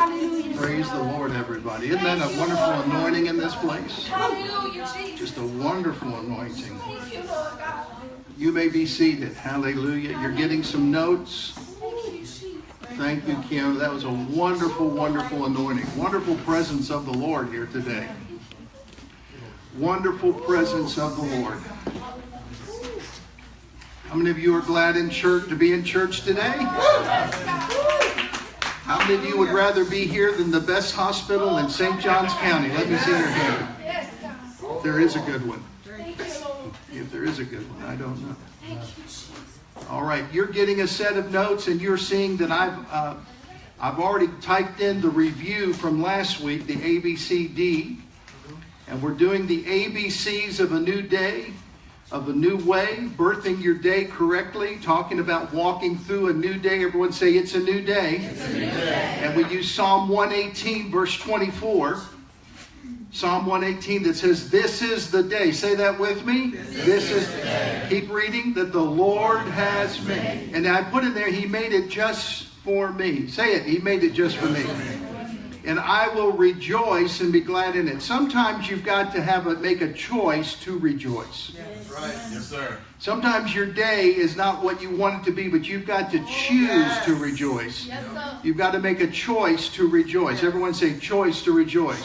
Praise the Lord, everybody. Isn't that a wonderful anointing in this place? Just a wonderful anointing. You may be seated. Hallelujah. You're getting some notes. Thank you, Kim. That was a wonderful, wonderful anointing. Wonderful presence of the Lord here today. Wonderful presence of the Lord. How many of you are glad in church to be in church today? How many of you would rather be here than the best hospital in St. Johns County? Let me see your hand. If there is a good one. If there is a good one, I don't know. All right, you're getting a set of notes, and you're seeing that I've already typed in the review from last week, the ABCD, and we're doing the ABCs of a new day, of a new way, birthing your day correctly, talking about walking through a new day. Everyone say, it's a new day. It's a new day. And we use Psalm 118, verse 24. Psalm 118 that says, this is the day. Say that with me. This is the day. Keep reading. That the Lord has made. And I put in there, He made it just for me. Say it. He made it just for me. And I will rejoice and be glad in it. Sometimes you've got to make a choice to rejoice. That's right. Yes, sir. Sometimes your day is not what you want it to be, but you've got to choose to rejoice. Yes, sir. You've got to make a choice to rejoice. Everyone say, choice to rejoice.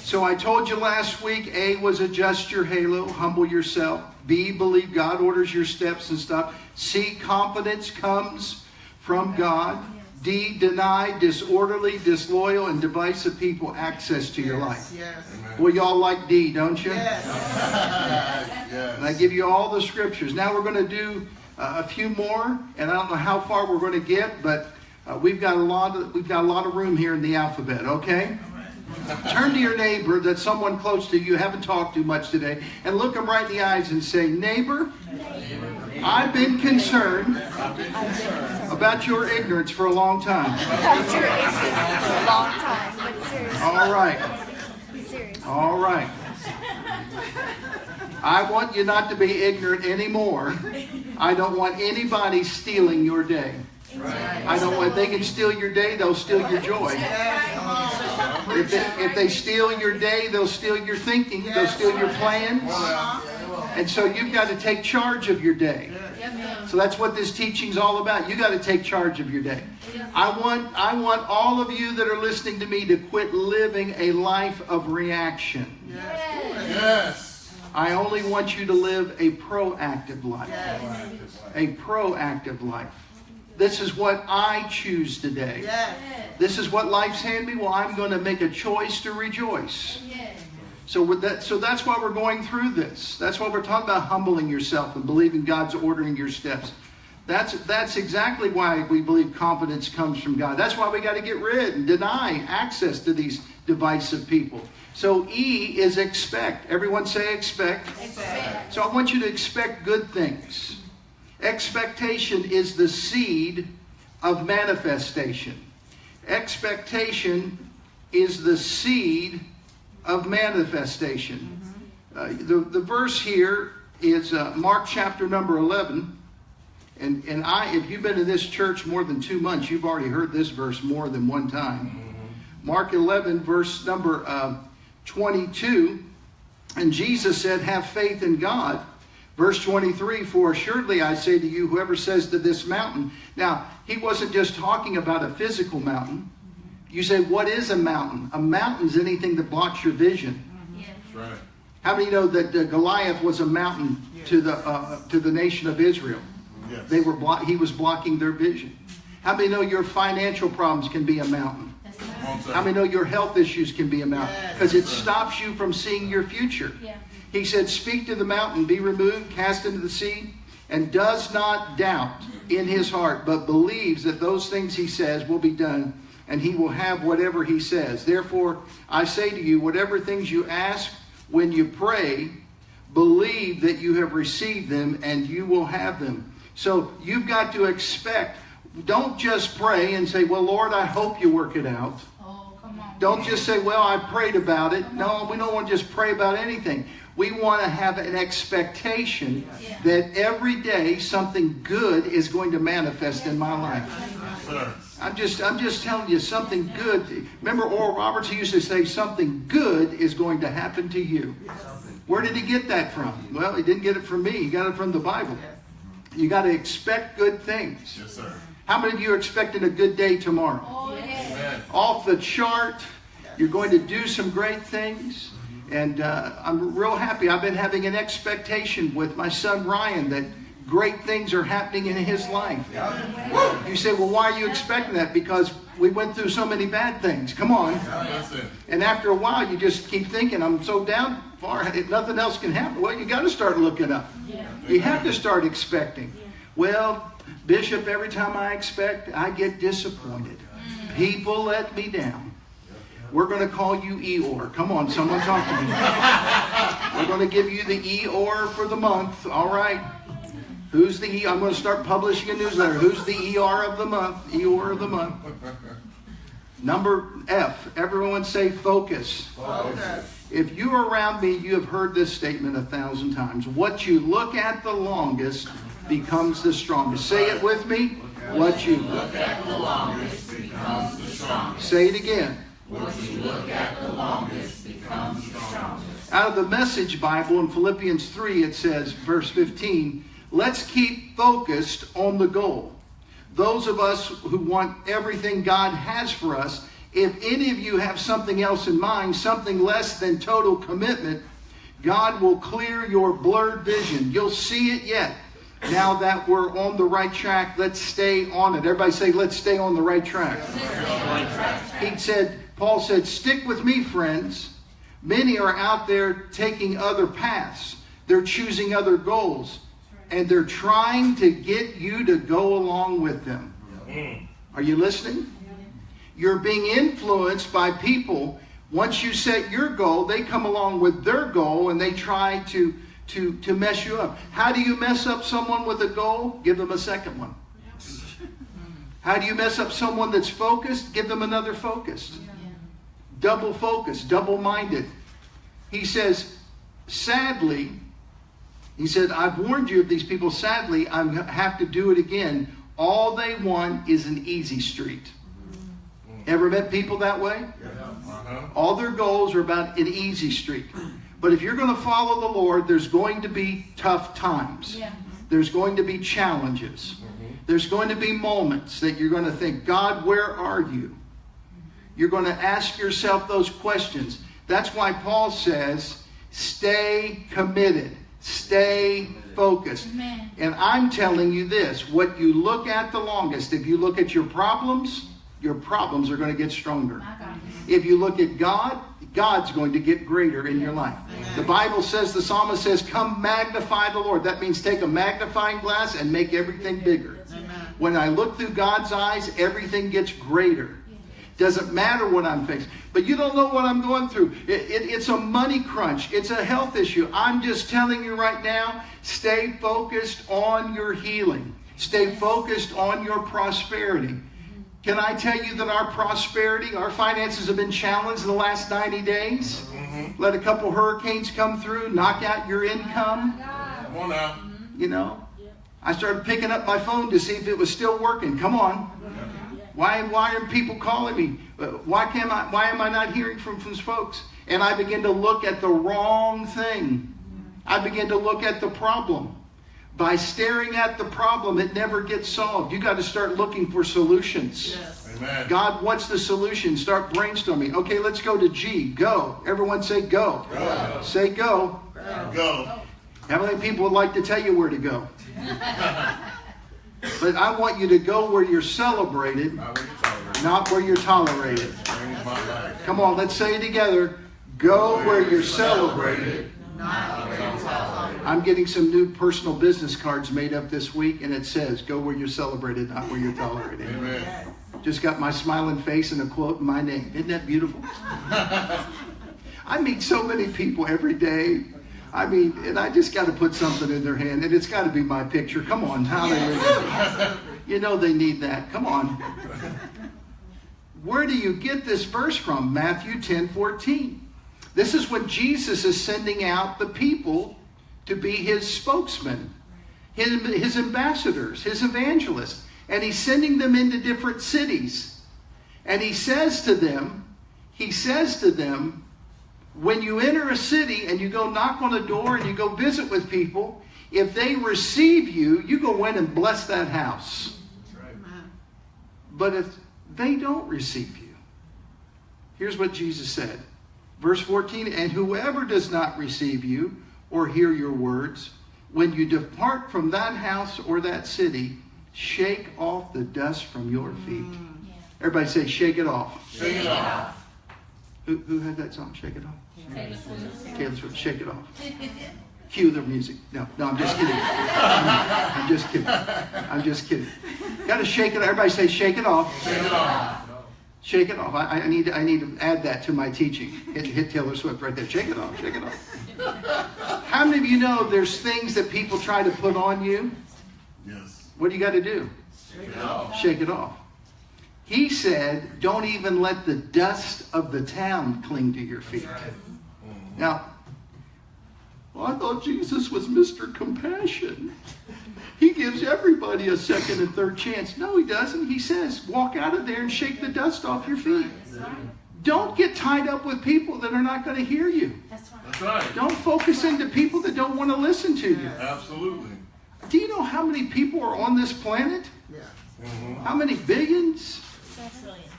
So I told you last week, A was adjust your halo, humble yourself. B, believe God orders your steps and stuff. C, confidence comes from God. D, deny disorderly, disloyal, and divisive people access to your life. Yes. Well, y'all like D, don't you? Yes. And I give you all the scriptures. Now we're going to do a few more, and I don't know how far we're going to get, but we've got a lot of room here in the alphabet. Okay. Turn to your neighbor, that's someone close to you, haven't talked to much today, and look them right in the eyes and say, neighbor, I've been concerned about your ignorance for a long time. All right. All right. I want you not to be ignorant anymore. I don't want anybody stealing your day. I don't want, if they can steal your day, they'll steal your joy. If they steal your day, they'll steal your thinking. They'll steal your plans. And so you've got to take charge of your day. So that's what this teaching's all about. You got to take charge of your day. I want all of you that are listening to me to quit living a life of reaction. Yes. I only want you to live a proactive life. A proactive life. This is what I choose today. This is what life's handed me. Well, I'm going to make a choice to rejoice. So that's why we're going through this. That's why we're talking about humbling yourself and believing God's ordering your steps. That's exactly why we believe confidence comes from God. That's why we got to get rid and deny access to these divisive people. So E is expect. Everyone say expect. Expect. So I want you to expect good things. Expectation is the seed of manifestation. Expectation is the seed of manifestation. The verse here is Mark chapter number 11. And if you've been in this church more than 2 months, you've already heard this verse more than one time. Mark 11, verse number 22. And Jesus said, have faith in God. Verse 23, for assuredly I say to you, whoever says to this mountain. Now, he wasn't just talking about a physical mountain. You say, what is a mountain? A mountain is anything that blocks your vision. That's right. How many know that Goliath was a mountain to the nation of Israel? Yes. He was blocking their vision. How many know your financial problems can be a mountain? How many know your health issues can be a mountain? Because it stops you from seeing your future. He said, speak to the mountain, be removed, cast into the sea, and does not doubt in his heart, but believes that those things he says will be done, and he will have whatever he says. Therefore, I say to you, whatever things you ask when you pray, believe that you have received them, and you will have them. So you've got to expect. Don't just pray and say, well, Lord, I hope you work it out. Don't just say, well, I prayed about it. No, we don't want to just pray about anything. We want to have an expectation that every day something good is going to manifest in my life. I'm just telling you something good. Remember Oral Roberts, he used to say something good is going to happen to you. Where did he get that from? Well, he didn't get it from me. He got it from the Bible. You got to expect good things. Yes, sir. How many of you are expecting a good day tomorrow? Oh, yes. Off the chart. You're going to do some great things. And I'm real happy. I've been having an expectation with my son Ryan that great things are happening in his life. You say, well, why are you expecting that? Because we went through so many bad things. Come on. And after a while, you just keep thinking, I'm so down far, nothing else can happen. Well, you got to start looking up. You have to start expecting. Well, Bishop, every time I expect, I get disappointed. People let me down. We're going to call you Eeyore. Come on, someone talk to me. We're going to give you the Eeyore for the month. All right. Who's the E? I'm going to start publishing a newsletter. Who's the ER of the month? Eeyore of the month. Number F. Everyone say focus. Focus. If you are around me, you have heard this statement 1,000 times. What you look at the longest becomes the strongest. Say it with me. What you look at the longest becomes the strongest. Say it again. What you look at the longest becomes the strongest. Out of the Message Bible in Philippians 3, it says, verse 15, let's keep focused on the goal. Those of us who want everything God has for us, if any of you have something else in mind, something less than total commitment, God will clear your blurred vision. You'll see it yet. Now that we're on the right track, let's stay on it. Everybody say, let's stay on the right track. Paul said, stick with me, friends. Many are out there taking other paths. They're choosing other goals. And they're trying to get you to go along with them. Are you listening? You're being influenced by people. Once you set your goal, they come along with their goal and they try to mess you up. How do you mess up someone with a goal? Give them a second one. How do you mess up someone that's focused? Give them another focused. Double focused, double-minded. He says, sadly, he said, I've warned you of these people. Sadly, I have to do it again. All they want is an easy street. Ever met people that way? All their goals are about an easy street. But if you're going to follow the Lord, there's going to be tough times. There's going to be challenges. There's going to be moments that you're going to think, God, where are you? You're going to ask yourself those questions. That's why Paul says, stay committed. Stay focused. Amen. And I'm telling you this, what you look at the longest, if you look at your problems are going to get stronger. If you look at God, God's going to get greater in your life. Amen. The Bible says, the psalmist says, come magnify the Lord. That means take a magnifying glass and make everything bigger. Amen. When I look through God's eyes, everything gets greater. Doesn't matter what I'm facing. But you don't know what I'm going through. It's a money crunch. It's a health issue. I'm just telling you right now, stay focused on your healing. Stay focused on your prosperity. Can I tell you that our prosperity, our finances have been challenged in the last 90 days? Let a couple hurricanes come through, knock out your income. Come on now. You know, I started picking up my phone to see if it was still working. Come on. Why are people calling me? Why am I not hearing from folks? And I begin to look at the wrong thing. I begin to look at the problem. By staring at the problem, it never gets solved. You got to start looking for solutions. Yes. Amen. God, what's the solution? Start brainstorming. Okay, let's go to G. Go. Everyone say go. Go. Say go. Go. How many people would like to tell you where to go? But I want you to go where you're celebrated, not where you're tolerated. Come on, let's say it together. Go where you're celebrated, not where you're tolerated. I'm getting some new personal business cards made up this week, and it says, go where you're celebrated, not where you're tolerated. Amen. Just got my smiling face and a quote in my name. Isn't that beautiful? I meet so many people every day. I mean, and I just got to put something in their hand, and it's got to be my picture. Come on, hallelujah. You know they need that. Come on. Where do you get this verse from? Matthew 10:14. This is when Jesus is sending out the people to be his spokesman, his ambassadors, his evangelists. And he's sending them into different cities. And he says to them, when you enter a city and you go knock on a door and you go visit with people, if they receive you, you go in and bless that house. That's right. But if they don't receive you, here's what Jesus said. Verse 14, and whoever does not receive you or hear your words, when you depart from that house or that city, shake off the dust from your feet. Yeah. Everybody say, shake it off. Shake it off. Who had that song, Shake It Off? Taylor Swift. Taylor Swift, Shake It Off. Cue the music. No, I'm just kidding. I'm just kidding. I'm just kidding. Got to shake it. Everybody say, shake it off. Shake it off. Shake it off. I need to add that to my teaching. Hit Taylor Swift right there. Shake it off. Shake it off. How many of you know there's things that people try to put on you? Yes. What do you got to do? Shake it off. Shake it off. He said, don't even let the dust of the town cling to your feet. That's right. Now, well, I thought Jesus was Mr. Compassion. He gives everybody a second and third chance. No, he doesn't. He says, walk out of there and shake the dust off your feet. Don't get tied up with people that are not going to hear you. That's right. Don't focus into people that don't want to listen to you. Absolutely. Do you know how many people are on this planet? How many billions?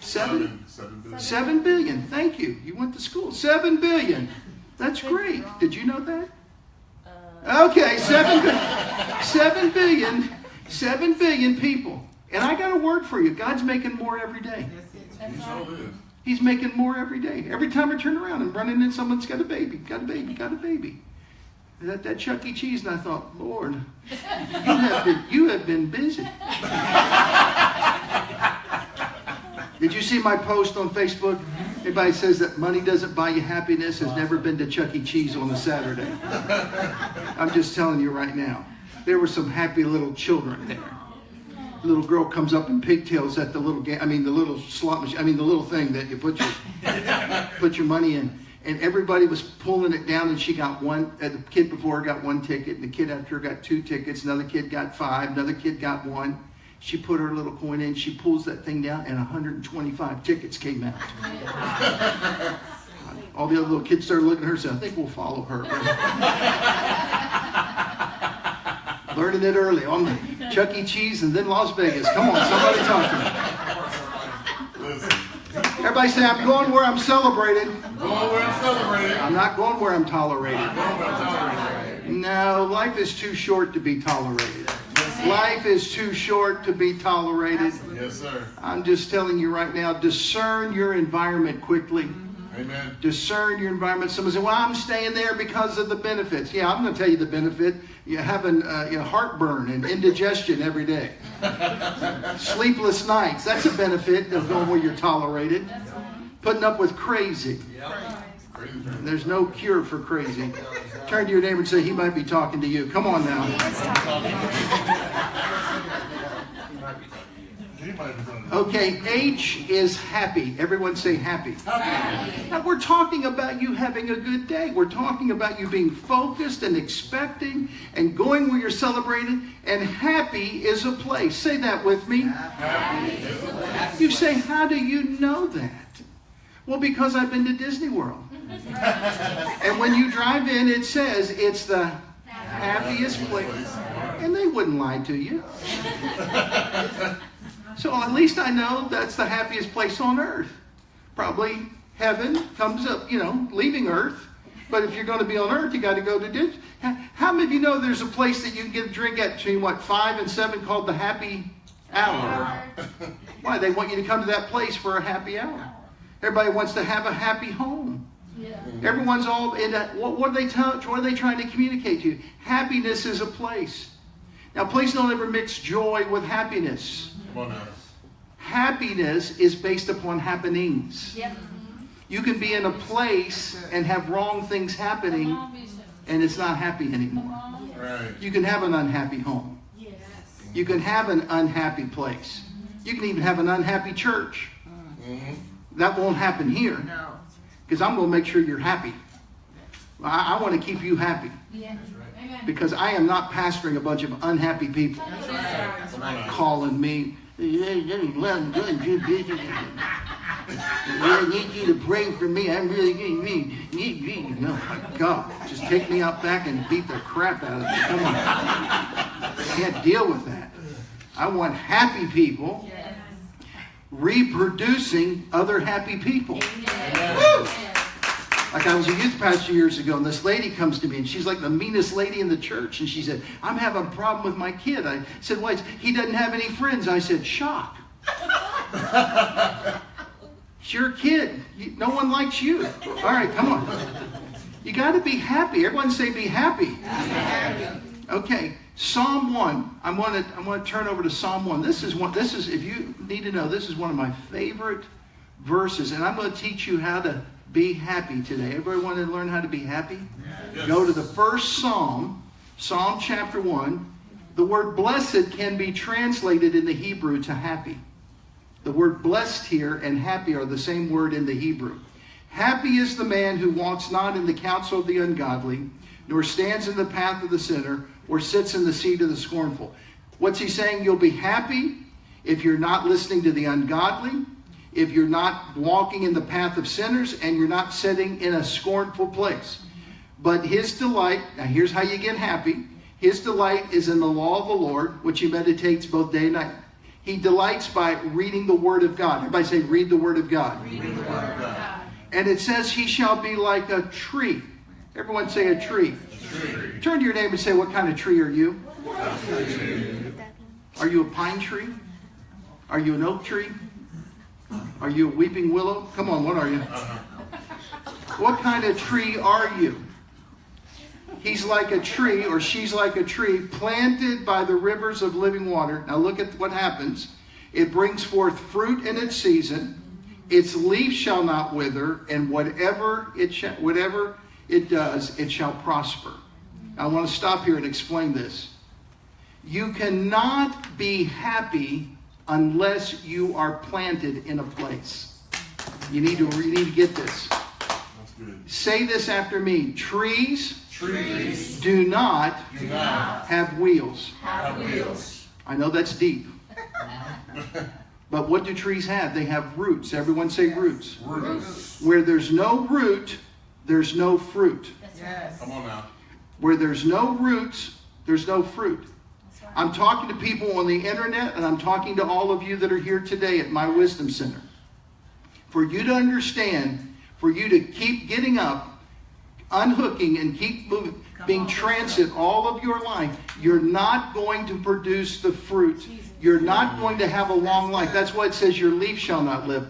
7 billion. 7 billion. Thank you. You went to school. 7 billion. That's great. Did you know that? Okay, 7 billion people. And I got a word for you. God's making more every day. He sure is. He's making more every day. Every time I turn around and running in, someone's got a baby, got a baby, got a baby. That Chuck E. Cheese, and I thought, Lord, you have been busy. Did you see my post on Facebook? Everybody says that money doesn't buy you happiness, has never been to Chuck E. Cheese on a Saturday. I'm just telling you right now. There were some happy little children there. The little girl comes up in pigtails at the little game. I mean, the little slot machine. I mean, the little thing that you put your money in. And everybody was pulling it down, and she got one. The kid before her got 1 ticket, and the kid after her got 2 tickets. Another kid got 5. Another kid got 1. She put her little coin in. She pulls that thing down, and 125 tickets came out. All the other little kids started looking at her and said, I think we'll follow her. Learning it early on the Chuck E. Cheese and then Las Vegas. Come on, somebody talk to me. Everybody say, I'm going where I'm celebrated. Going where I'm celebrated. I'm not going where I'm tolerated. Going where I'm tolerated. No, life is too short to be tolerated. Life is too short to be tolerated. Yes, sir. I'm just telling you right now, discern your environment quickly. Amen. Discern your environment. Someone says, well, I'm staying there because of the benefits. Yeah, I'm going to tell you the benefit. You're having heartburn and indigestion every day. Sleepless nights. That's a benefit of going where you're tolerated. Putting up with crazy. There's no cure for crazy. Turn to your neighbor and say, he might be talking to you. Come on now. Okay, H is happy. Everyone say happy. Happy. Now we're talking about you having a good day. We're talking about you being focused and expecting and going where you're celebrated. And happy is a place. Say that with me. Happy is a place. You say, how do you know that? Well, because I've been to Disney World. And when you drive in, it says it's the happiest place. And they wouldn't lie to you. So at least I know that's the happiest place on earth. Probably heaven comes up, leaving earth. But if you're going to be on earth, you got to go to Disney. How many of you know there's a place that you can get a drink at between, 5 and 7 called the happy hour? Why? They want you to come to that place for a happy hour. Everybody wants to have a happy home. Yeah. Everyone's all in that. What are they trying to communicate to you? Happiness is a place. Now, please don't ever mix joy with happiness. Come on now. Happiness is based upon happenings. Yep. You can be in a place and have wrong things happening, and it's not happy anymore. Right. You can have an unhappy home. Yes. You can have an unhappy place. You can even have an unhappy church. Mm-hmm. That won't happen here. No. Because I'm going to make sure you're happy. I want to keep you happy. Yeah. Because I am not pastoring a bunch of unhappy people. Calling me. I'm doing good business. I need you to pray for me. I'm really getting oh my God. Just take me out back and beat the crap out of me. Come on. I can't deal with that. I want happy people reproducing other happy people. Like I was a youth pastor years ago, and this lady comes to me, and she's like the meanest lady in the church. And she said, I'm having a problem with my kid. I said, why? He doesn't have any friends. I said, shock. It's your kid. No one likes you. All right, come on. You got to be happy. Everyone say be happy. Okay, Psalm 1. I want to turn over to Psalm 1. This is, if you need to know, this is one of my favorite verses. And I'm going to teach you how to be happy today. Everybody want to learn how to be happy? Yes. Go to the first Psalm, Psalm chapter 1. The word blessed can be translated in the Hebrew to happy. The word blessed here and happy are the same word in the Hebrew. Happy is the man who walks not in the counsel of the ungodly, nor stands in the path of the sinner, or sits in the seat of the scornful. What's he saying? You'll be happy if you're not listening to the ungodly, if you're not walking in the path of sinners, and you're not sitting in a scornful place. But his delight, now here's how you get happy. His delight is in the law of the Lord, which he meditates both day and night. He delights by reading the Word of God. Everybody say, read the Word of God. Read the Word of God. And it says he shall be like a tree. Everyone say a tree. Turn to your neighbor and say, what kind of tree are you? Are you a pine tree? Are you an oak tree? Are you a weeping willow? Come on, what are you? What kind of tree are you? He's like a tree, or she's like a tree, planted by the rivers of living water. Now look at what happens. It brings forth fruit in its season. Its leaf shall not wither, and whatever it does, it shall prosper. Now, I want to stop here and explain this. You cannot be happy unless you are planted in a place. You need to get this. That's good. Say this after me. Trees do not have wheels. I know that's deep. But what do trees have? They have roots. Everyone say roots. Roots. Where there's no root, there's no fruit. Yes. Come on now. Where there's no roots, there's no fruit. I'm talking to people on the internet, and I'm talking to all of you that are here today at my Wisdom Center. For you to understand, for you to keep getting up, unhooking, and keep moving, being transit all of your life, you're not going to produce the fruit. You're not going to have a long life. That's why it says your leaf shall not wither.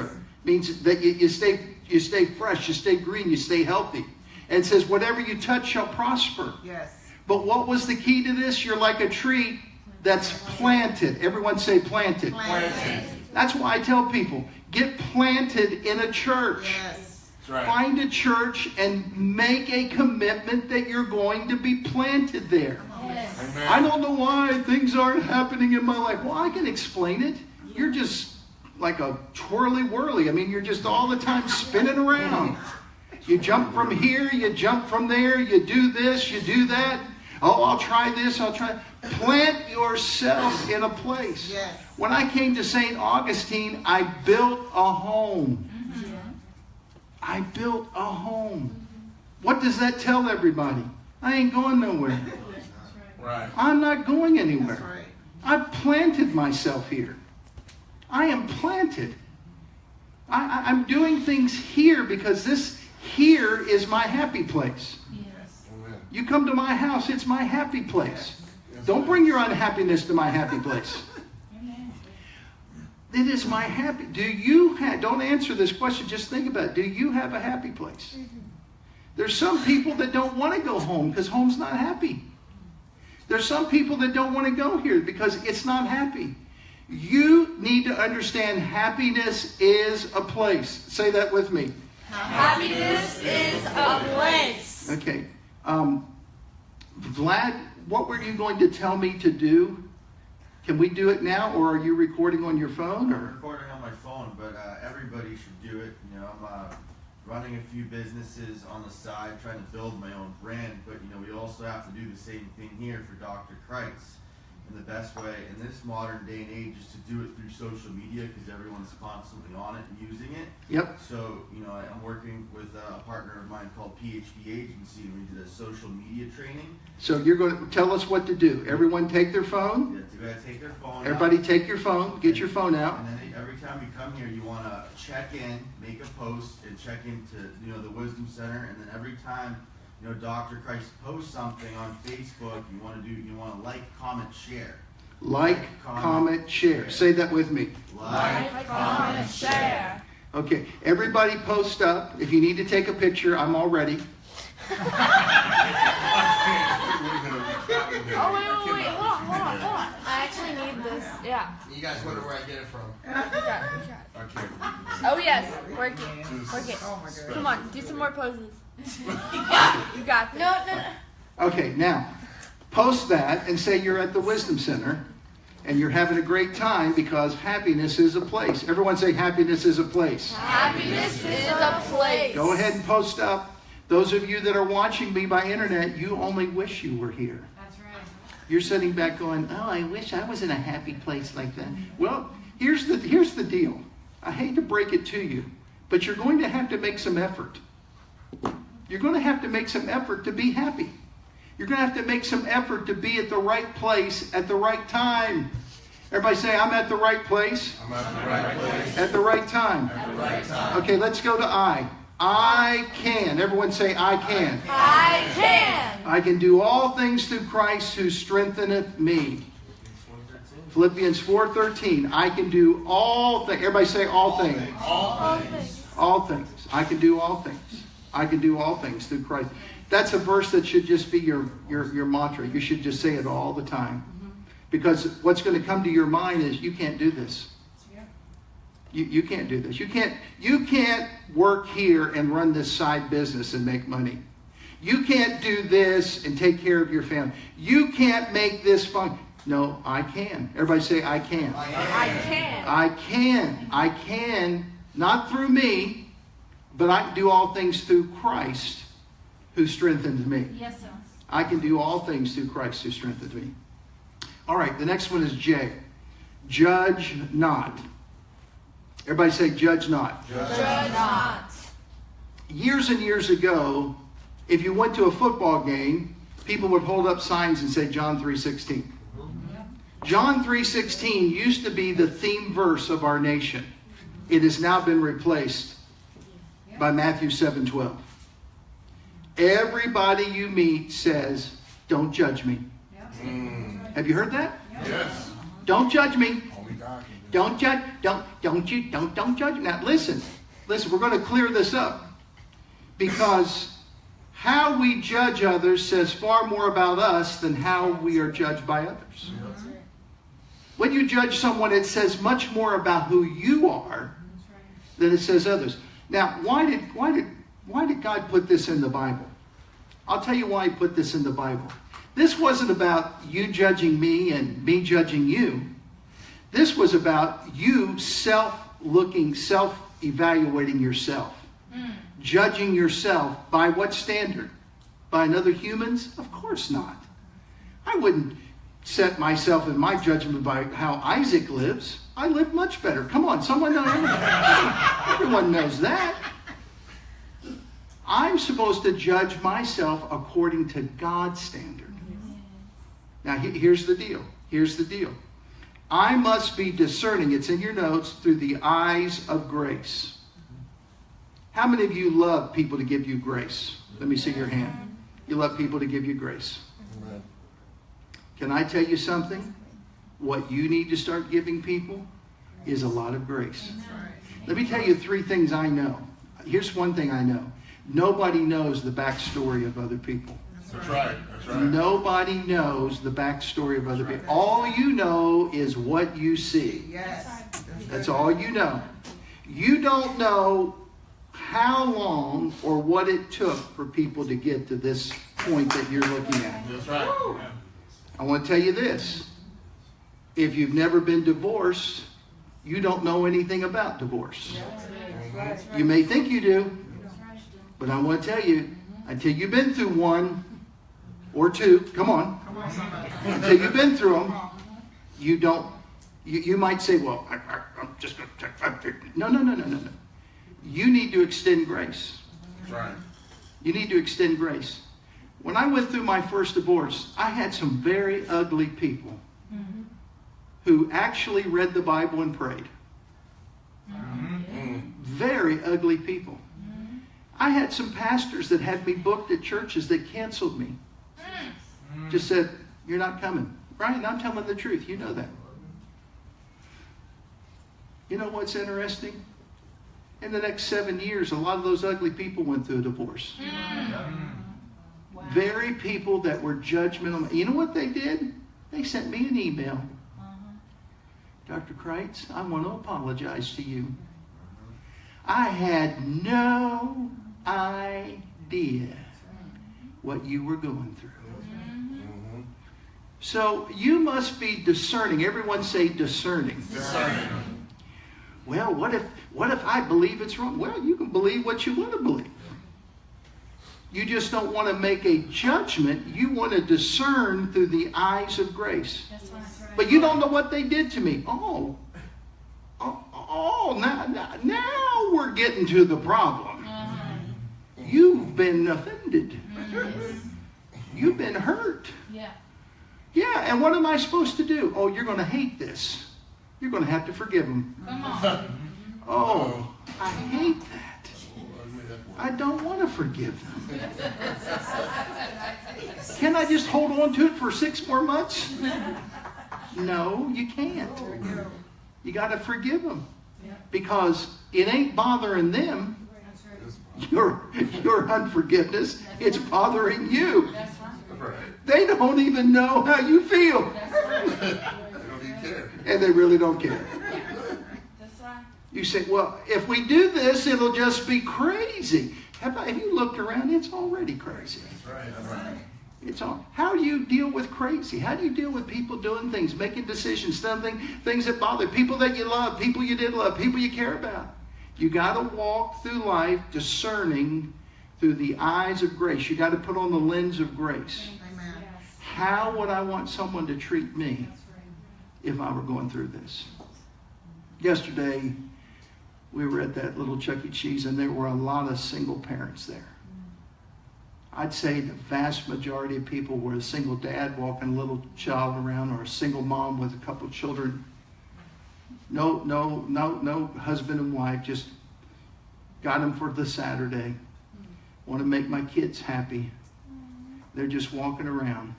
It means that you stay fresh, you stay green, you stay healthy. And it says whatever you touch shall prosper. Yes. But what was the key to this? You're like a tree that's planted. Everyone say planted. Planted. That's why I tell people, get planted in a church. Yes. That's right. Find a church and make a commitment that you're going to be planted there. Yes. Amen. I don't know why things aren't happening in my life. Well, I can explain it. You're just like a twirly-whirly. I mean, you're just all the time spinning around. You jump from here, you jump from there, you do this, you do that. Oh, I'll try this, I'll try. Plant yourself in a place. Yes. When I came to St. Augustine, I built a home. I built a home. What does that tell everybody? I ain't going nowhere. Right. I'm not going anywhere. That's right. I've planted myself here. I am planted. I'm doing things here because this here is my happy place. Amen. You come to my house, it's my happy place. Yes, Don't bring your unhappiness to my happy place. It is my happy. Don't answer this question, just think about it. Do you have a happy place? There's some people that don't want to go home because home's not happy. There's some people that don't want to go here because it's not happy. You need to understand happiness is a place. Say that with me. Happiness is a place. Okay. Vlad, what were you going to tell me to do? Can we do it now, or are you recording on your phone? I'm Or recording on my phone, but everybody should do it. You know, I'm running a few businesses on the side, trying to build my own brand, but you know, we also have to do the same thing here for Dr. Kreitz. And the best way in this modern day and age is to do it through social media because everyone's constantly on it and using it. Yep. So, I'm working with a partner of mine called PHB Agency, and we did a social media training. So you're going to tell us what to do. Everyone take their phone. Yeah, you gotta take their phone Everybody out. take your phone. Get your phone out. And then every time you come here, you want to check in, make a post, and check into the Wisdom Center. And then every time Dr. Christ posts something on Facebook, you want to like, comment, share. Like, comment, share. Say that with me. Like, comment, share. Okay, everybody post up. If you need to take a picture, I'm all ready. Oh, wait. Hold on. I actually need this. Yeah. You guys wonder where I get it from. Okay. Oh, yes. Working. Oh my God. Come on. Do some more poses. You got this. No. Okay, now, post that and say you're at the Wisdom Center and you're having a great time because happiness is a place. Everyone say happiness is a place. Happiness is a place. Go ahead and post up. Those of you that are watching me by internet, you only wish you were here. That's right. You're sitting back going, oh, I wish I was in a happy place like that. Well, here's the deal. I hate to break it to you, but you're going to have to make some effort. You're going to have to make some effort to be happy. You're going to have to make some effort to be at the right place at the right time. Everybody say, I'm at the right place. I'm at the right place. At the right time. At the right time. Okay, let's go to I. I can. Everyone say, I can. I can. I can do all things through Christ who strengtheneth me. Philippians 4:13. I can do all things. Everybody say all things. All things. All things. I can do all things. I can do all things through Christ. That's a verse that should just be your mantra. You should just say it all the time. Because what's going to come to your mind is you can't do this. You can't do this. You can't work here and run this side business and make money. You can't do this and take care of your family. You can't make this fun. No, I can. Everybody say, I can. I can. I can. I can. Not through me, but I can do all things through Christ who strengthens me. Yes, sir. I can do all things through Christ who strengthens me. All right, the next one is J. Judge not. Everybody say, judge not. Judge not. Years and years ago, if you went to a football game, people would hold up signs and say John 3:16. John 3:16 used to be the theme verse of our nation. It has now been replaced by Matthew 7:12. Everybody you meet says, don't judge me. Have you heard that? Yes. Don't judge me. Only God can do it. Don't judge. Don't judge. Now listen. We're going to clear this up because how we judge others says far more about us than how we are judged by others. When you judge someone, it says much more about who you are than it says others. Now, why did God put this in the Bible? I'll tell you why He put this in the Bible. This wasn't about you judging me and me judging you. This was about you self-looking, self-evaluating yourself. Judging yourself by what standard? By another human's? Of course not. I wouldn't set myself in my judgment by how Isaac lives. I live much better. Come on, someone knows everything. Everyone knows that. I'm supposed to judge myself according to God's standard. Now, here's the deal. Here's the deal. I must be discerning. It's in your notes. Through the eyes of grace. How many of you love people to give you grace? Let me see your hand. You love people to give you grace. Amen. Can I tell you something? What you need to start giving people is a lot of grace. Let me tell you 3 things I know. Here's one thing I know. Nobody knows the backstory of other people. That's right. That's right. Nobody knows the backstory of other people. All you know is what you see. Yes. That's all you know. You don't know how long or what it took for people to get to this point that you're looking at. That's right. I want to tell you this. If you've never been divorced, you don't know anything about divorce. You may think you do, but I want to tell you, until you've been through 1 or 2, come on, until you've been through them, You don't, you might say, well, I'm just going to, no. You need to extend grace. That's right. You need to extend grace. When I went through my first divorce, I had some very ugly people who actually read the Bible and prayed. Very ugly people. I had some pastors that had me booked at churches that canceled me. Just said, you're not coming. Brian, I'm telling the truth. You know that. You know what's interesting? In the next 7 years, a lot of those ugly people went through a divorce. Wow. Very people that were judgmental. You know what they did? They sent me an email. Dr. Kreitz, I want to apologize to you. I had no idea what you were going through. So you must be discerning. Everyone say discerning. Discerning. Well, what if I believe it's wrong? Well, you can believe what you want to believe. You just don't want to make a judgment. You want to discern through the eyes of grace. That's right. But you don't know what they did to me. Now we're getting to the problem. You've been offended. You've been hurt. Yeah, and what am I supposed to do? Oh, you're going to hate this. You're going to have to forgive them. Come on. Oh, I hate that. I don't want to forgive them. Can I just hold on to it for 6 more months? No, you can't. You got to forgive them. Because it ain't bothering them. Your unforgiveness, it's bothering you. They don't even know how you feel. They don't even care. And they really don't care. That's right. You say, well, if we do this, it'll just be crazy. Have you looked around? It's already crazy. That's right. It's all. How do you deal with crazy? How do you deal with people doing things, making decisions, things that bother, people that you love, people you did love, people you care about? You got to walk through life discerning through the eyes of grace. You got to put on the lens of grace. Amen. How would I want someone to treat me if I were going through this? Yesterday, we were at that little Chuck E. Cheese, and there were a lot of single parents there. I'd say the vast majority of people were a single dad walking a little child around, or a single mom with a couple of children. No husband and wife, just got them for the Saturday. Want to make my kids happy. They're just walking around.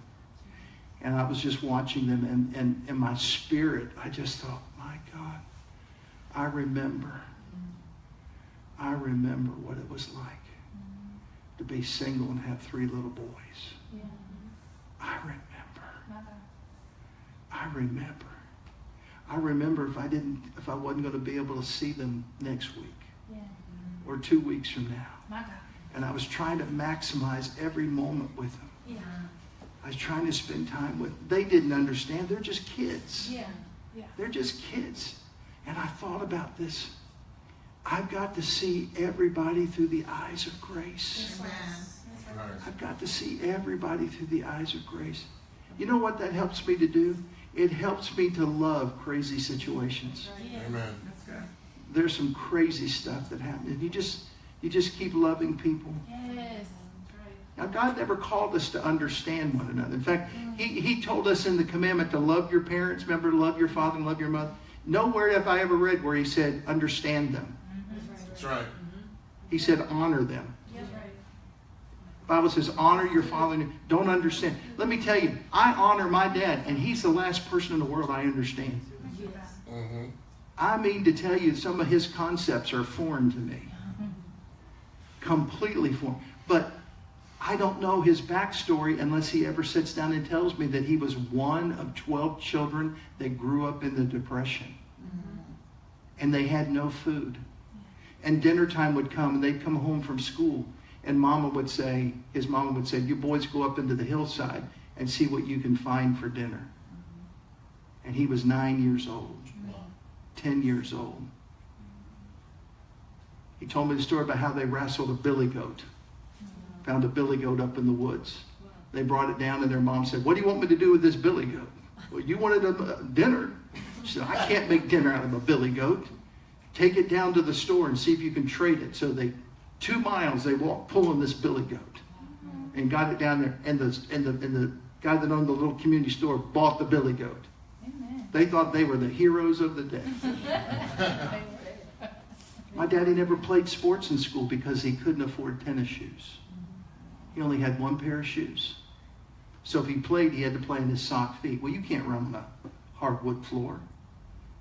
And I was just watching them, and in my spirit, I just thought, my God, I remember what it was like to be single and have 3 little boys. I remember if I wasn't going to be able to see them next week or 2 weeks from now. And I was trying to maximize every moment with them. I was trying to spend time with them. They didn't understand. They're just kids. They're just kids. And I thought about this. I've got to see everybody through the eyes of grace. I've got to see everybody through the eyes of grace. You know what that helps me to do? It helps me to love crazy situations. Amen. There's some crazy stuff that happens. And you just keep loving people. Now, God never called us to understand one another. In fact, He told us in the commandment to love your parents. Remember, to love your father and love your mother. Nowhere have I ever read where He said, understand them. That's right. He said, honor them. The Bible says, honor your father. And don't understand. Let me tell you, I honor my dad, and he's the last person in the world I understand. I mean to tell you, some of his concepts are foreign to me. Completely foreign. But I don't know his backstory unless he ever sits down and tells me that he was one of 12 children that grew up in the Depression. And they had no food. And dinner time would come, and they'd come home from school, and his mama would say, you boys go up into the hillside and see what you can find for dinner. And he was 9 years old, 10 years old. He told me the story about how they wrestled a billy goat. Found a billy goat up in the woods. They brought it down, and their mom said, what do you want me to do with this billy goat? Well, you wanted a dinner. She said, I can't make dinner out of a billy goat. Take it down to the store and see if you can trade it. So 2 miles they walked pulling this billy goat and got it down there. And the guy that owned the little community store bought the billy goat. Amen. They thought they were the heroes of the day. My daddy never played sports in school because he couldn't afford tennis shoes. He only had 1 pair of shoes. So if he played, he had to play in his sock feet. Well, you can't run on a hardwood floor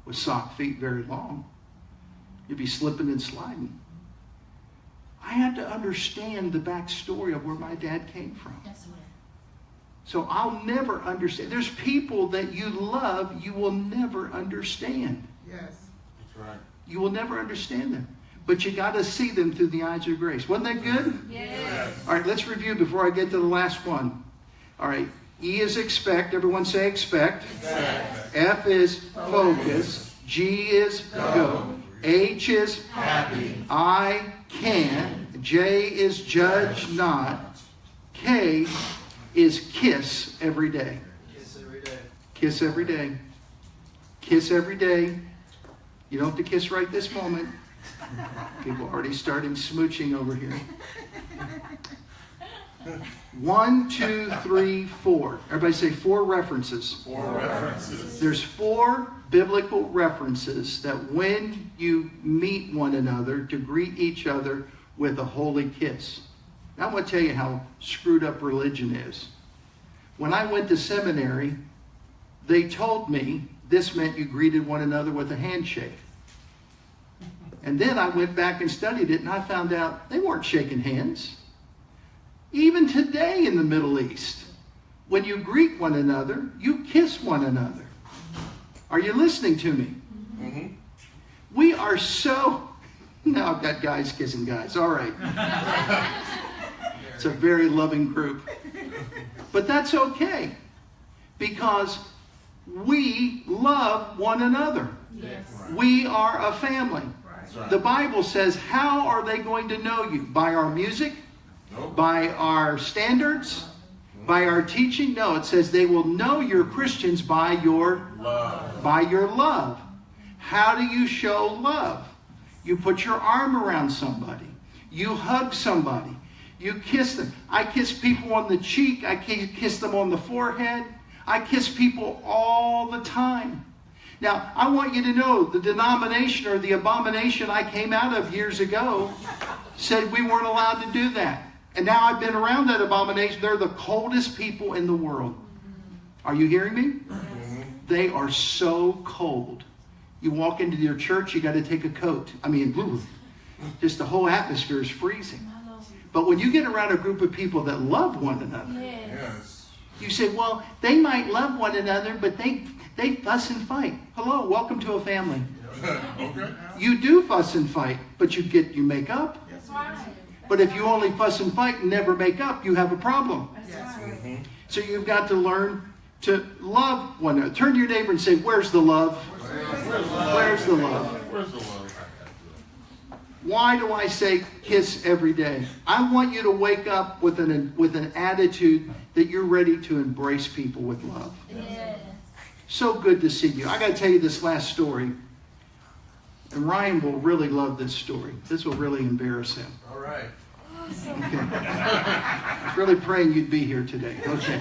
with sock feet very long. You'd be slipping and sliding. I had to understand the backstory of where my dad came from. So I'll never understand. There's people that you love, you will never understand. Yes. That's right. You will never understand them. But you got to see them through the eyes of grace. Wasn't that good? Yes. All right, let's review before I get to the last one. All right, E is expect. Everyone say expect. F is focus. G is go. H is happy. I can. J is judge not. K is kiss every day. Kiss every day. Kiss every day. Kiss every day. You don't have to kiss right this moment. People are already starting smooching over here. 1, 2, 3, 4. Everybody say 4 references. 4 references. There's 4 biblical references that when you meet one another to greet each other with a holy kiss. Now I'm going to tell you how screwed up religion is. When I went to seminary, they told me this meant you greeted one another with a handshake. And then I went back and studied it, and I found out they weren't shaking hands. Even today in the Middle East, when you greet one another, you kiss one another. Are you listening to me? Mm-hmm. We are so... Now I've got guys kissing guys. All right. It's a very loving group. But that's okay, because we love one another. Yes. We are a family. Right. The Bible says, how are they going to know you? By our music? Nope. By our standards? By our teaching? No, it says they will know you're Christians by your Love. By your love. How do you show love? You put your arm around somebody. You hug somebody. You kiss them. I kiss people on the cheek. I kiss them on the forehead. I kiss people all the time. Now, I want you to know the denomination or the abomination I came out of years ago said we weren't allowed to do that. And now I've been around that abomination. They're the coldest people in the world. Are you hearing me? Mm-hmm. They are so cold. You walk into your church, you got to take a coat. I mean, just the whole atmosphere is freezing. But when you get around a group of people that love one another, Yes. you say, well, they might love one another, but they fuss and fight. Hello, welcome to a family. Okay. You do fuss and fight, but you make up. That's right. But if you only fuss and fight and never make up, you have a problem. That's right. Mm-hmm. So you've got to learn to love one another. Turn to your neighbor and say, where's the love? Where's the love? Where's the love? Why do I say kiss every day? I want you to wake up with an attitude that you're ready to embrace people with love. Yes. So good to see you. I got to tell you this last story. And Ryan will really love this story. This will really embarrass him. All right. Okay. I was really praying you'd be here today. Okay.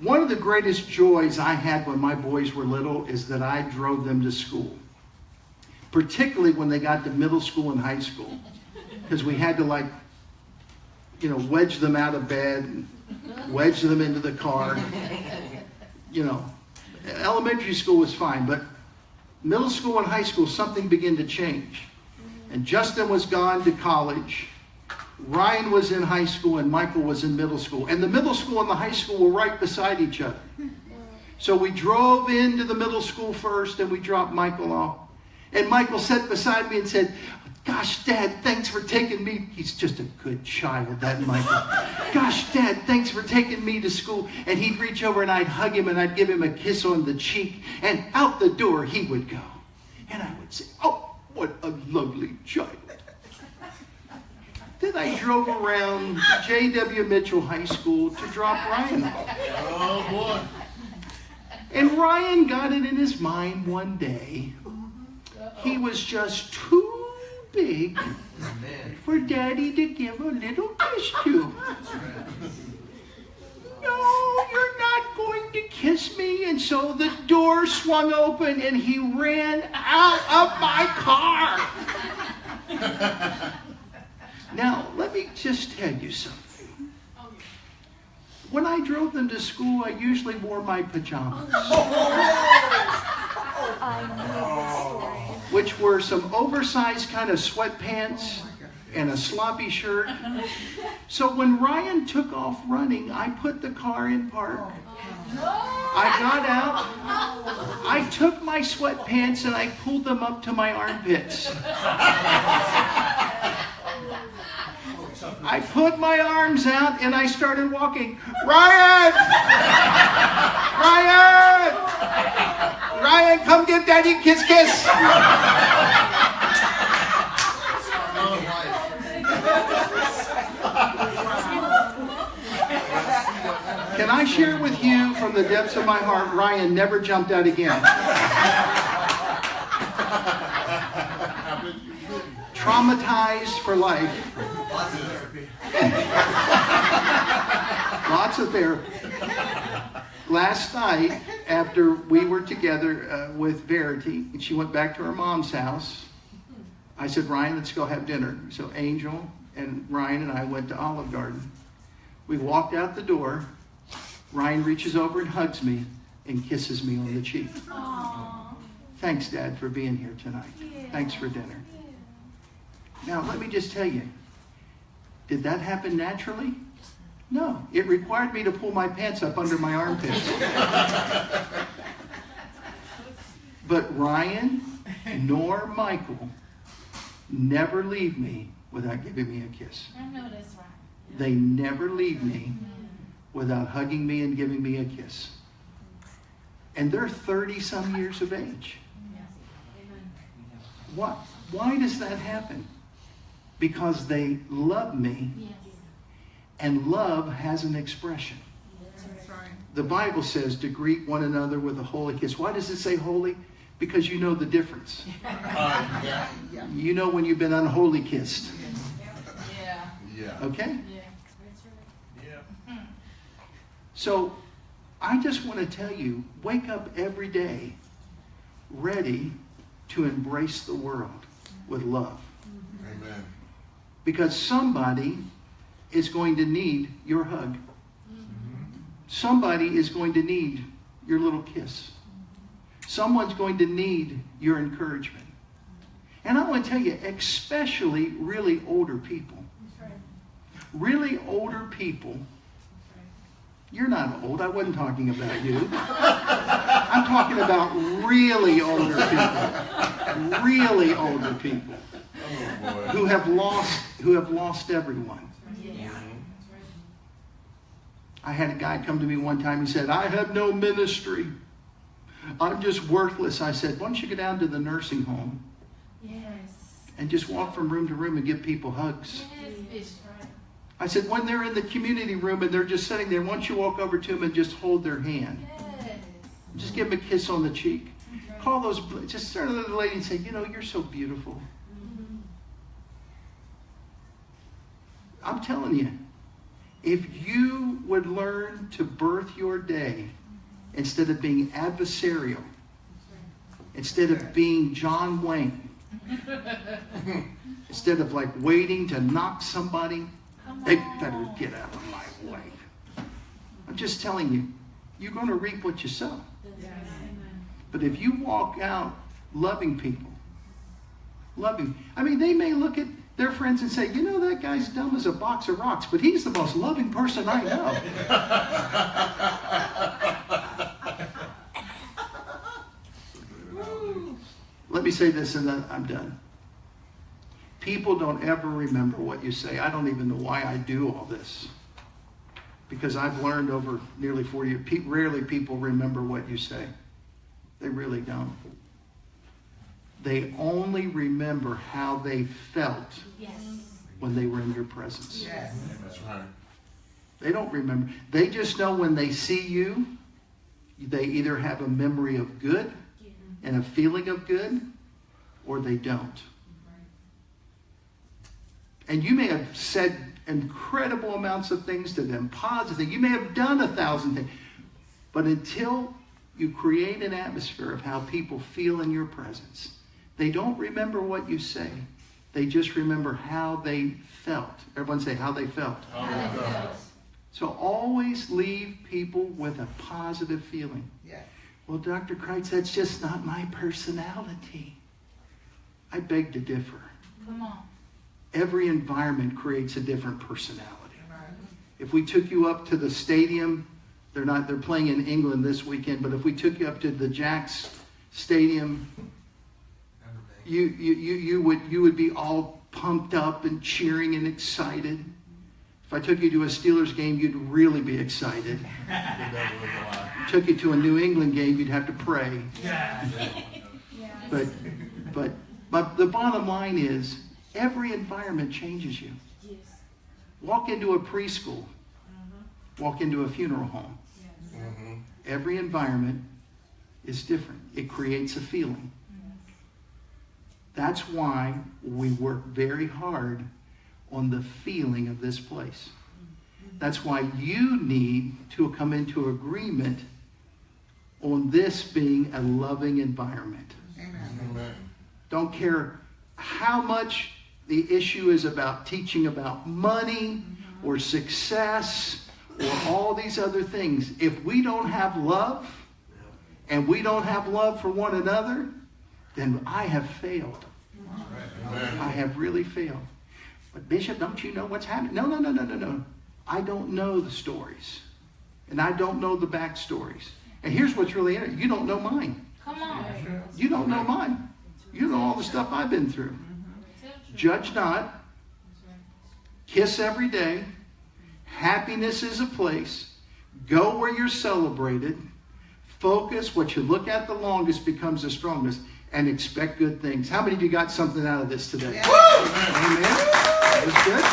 One of the greatest joys I had when my boys were little is that I drove them to school. Particularly when they got to middle school and high school. Because we had to wedge them out of bed and wedge them into the car. Elementary school was fine, but middle school and high school, something began to change. And Justin was gone to college. Ryan was in high school and Michael was in middle school. And the middle school and the high school were right beside each other. So we drove into the middle school first and we dropped Michael off. And Michael sat beside me and said, gosh, Dad, thanks for taking me. He's just a good child, that Michael. Gosh, Dad, thanks for taking me to school. And he'd reach over and I'd hug him and I'd give him a kiss on the cheek. And out the door he would go. And I would say, oh, what a lovely child. then I drove around J.W. Mitchell High School to drop Ryan off. Oh, boy. And Ryan got it in his mind one day. He was just too big for Daddy to give a little kiss to. No, you're not going to kiss me. And so the door swung open and he ran out of my car. Now, let me just tell you something. When I drove them to school, I usually wore my pajamas, which were some oversized kind of sweatpants and a sloppy shirt. So when Ryan took off running, I put the car in park. I got out, I took my sweatpants and I pulled them up to my armpits. I put my arms out and I started walking. Ryan! Ryan! Ryan, come give Daddy a kiss, kiss! Can I share with you from the depths of my heart, Ryan never jumped out again. Traumatized for life. Lots of therapy. Lots of therapy. Last night, after we were together with Verity, and she went back to her mom's house, I said, Ryan, let's go have dinner. So Angel and Ryan and I went to Olive Garden. We walked out the door. Ryan reaches over and hugs me and kisses me on the cheek. Aww. Thanks, Dad, for being here tonight. Thanks for dinner. Now, let me just tell you, did that happen naturally? No. It required me to pull my pants up under my armpits. But Ryan nor Michael never leave me without giving me a kiss. I know that's right. They never leave me without hugging me and giving me a kiss. And they're 30-some years of age. What? Why does that happen? Because they love me, and love has an expression. The Bible says to greet one another with a holy kiss. Why does it say holy? Because you know the difference. You know when you've been unholy kissed. Okay? So, I just want to tell you, wake up every day ready to embrace the world with love. Amen. Because somebody is going to need your hug. Somebody is going to need your little kiss. Someone's going to need your encouragement. And I want to tell you, especially really older people. Really older people. You're not old. I wasn't talking about you. I'm talking about really older people. Really older people. Oh, boy. Who have lost everyone. I had a guy come to me one time. He said, I have no ministry. I'm just worthless. I said, why don't you go down to the nursing home and just walk from room to room and give people hugs? I said, when they're in the community room and they're just sitting there, why don't you walk over to them and just hold their hand? Just give them a kiss on the cheek. Call those, just turn to the lady and say, you know, you're so beautiful. I'm telling you, if you would learn to birth your day instead of being adversarial, instead of being John Wayne, instead of like waiting to knock somebody, they better get out of my way. I'm just telling you, you're going to reap what you sow. But if you walk out loving people, I mean, they may look at their friends and say, you know, that guy's dumb as a box of rocks, but he's the most loving person I know. Let me say this and then I'm done. People don't ever remember what you say. I don't even know why I do all this. Because I've learned over nearly 40 years, rarely people remember what you say. They really don't. They only remember how they felt when they were in your presence. Yes. That's right. They don't remember. They just know when they see you, they either have a memory of good and a feeling of good, or they don't. And you may have said incredible amounts of things to them, positive. You may have done 1,000 things. But until you create an atmosphere of how people feel in your presence, they don't remember what you say. They just remember how they felt. Everyone say how they felt. How they felt. So always leave people with a positive feeling. Yes. Well, Dr. Kreitz, that's just not my personality. I beg to differ. Come on. Every environment creates a different personality. If we took you up to the stadium, they're playing in England this weekend, but if we took you up to the Jacks Stadium, you would be all pumped up and cheering and excited. If I took you to a Steelers game, you'd really be excited. Took you to a New England game, you'd have to pray. But the bottom line is, every environment changes you. Yes. Walk into a preschool. Walk into a funeral home. Every environment is different. It creates a feeling. That's why we work very hard on the feeling of this place. That's why you need to come into agreement on this being a loving environment. Amen. Don't care how much the issue is about teaching about money or success or all these other things. If we don't have love and we don't have love for one another, then I have failed. I have really failed. But Bishop, don't you know what's happening? No. I don't know the stories. And I don't know the backstories. And here's what's really interesting. You don't know mine. Come on. You don't know mine. You know all the stuff I've been through. Judge not. Kiss every day. Happiness is a place. Go where you're celebrated. Focus. What you look at the longest becomes the strongest. And expect good things. How many of you got something out of this today? Yeah. Amen. That was good.